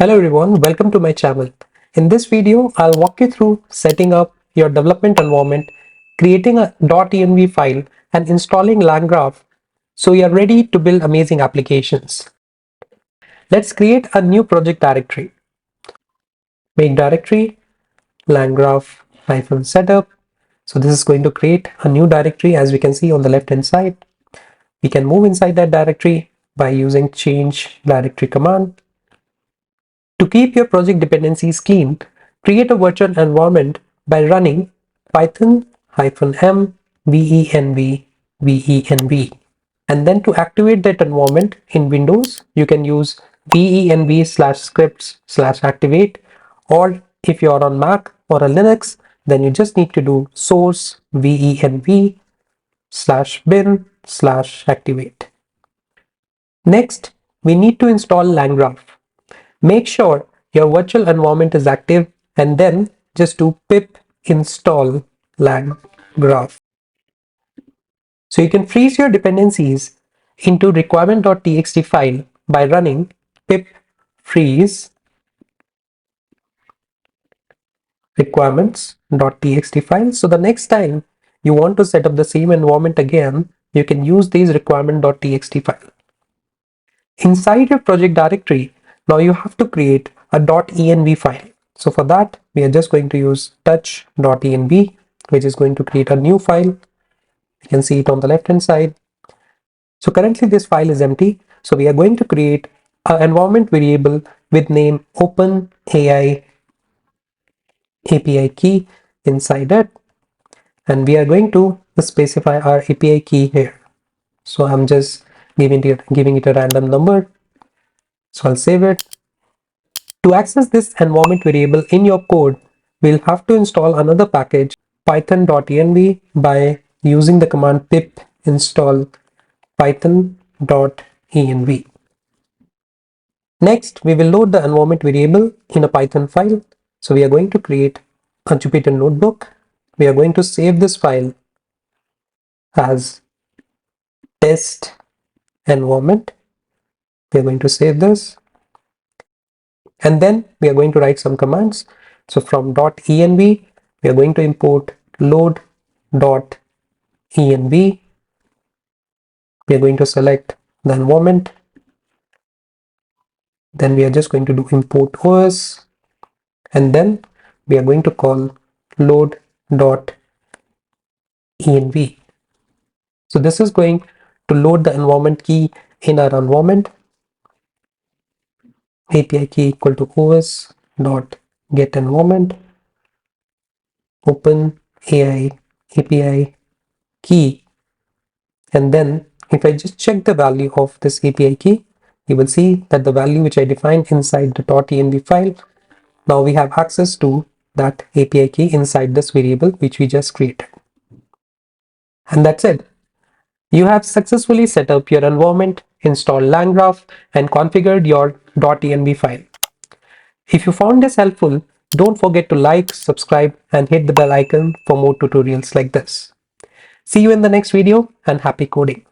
Hello everyone, welcome to my channel. In this video, I'll walk you through setting up your development environment, creating a .env file and installing LangGraph so you're ready to build amazing applications. Let's create a new project directory. Make directory LangGraph-setup. So this is going to create a new directory as we can see on the left hand side. We can move inside that directory by using change directory command. To keep your project dependencies clean, create a virtual environment by running python -m venv. And then to activate that environment in Windows, you can use venv/scripts/activate, or if you're on Mac or a Linux, then you just need to do source venv/bin/activate. Next, we need to install LangGraph. Make sure your virtual environment is active and then just do pip install LangGraph. So you can freeze your dependencies into requirement.txt file by running pip freeze requirements.txt file. So the next time you want to set up the same environment again, you can use these requirement.txt file. Inside your project directory, now you have to create a .env file. So for that, we are just going to use touch.env, which is going to create a new file. You can see it on the left hand side. So currently this file is empty. So we are going to create an environment variable with name OpenAI API key inside it. And we are going to specify our API key here. So I'm just giving it a random number. So I'll save it. To access this environment variable in your code, we'll have to install another package, python.env, by using the command pip install python.env. Next, we will load the environment variable in a Python file. So we are going to create a Jupyter notebook. We are going to save this file as test environment. We are going to save this. And then we are going to write some commands. So from .env, we are going to import load.env. We are going to select the environment. Then we are just going to do import OS. And then we are going to call load.env. So this is going to load the environment key in our environment. API key equal to os dot get environment open AI API key, and then if I just check the value of this API key, you will see that the value which I defined inside the .env file, now we have access to that API key inside this variable which we just created. And that's it. You have successfully set up your environment, installed LangGraph, and configured your .env file. If you found this helpful, don't forget to like, subscribe, and hit the bell icon for more tutorials like this. See you in the next video, and happy coding!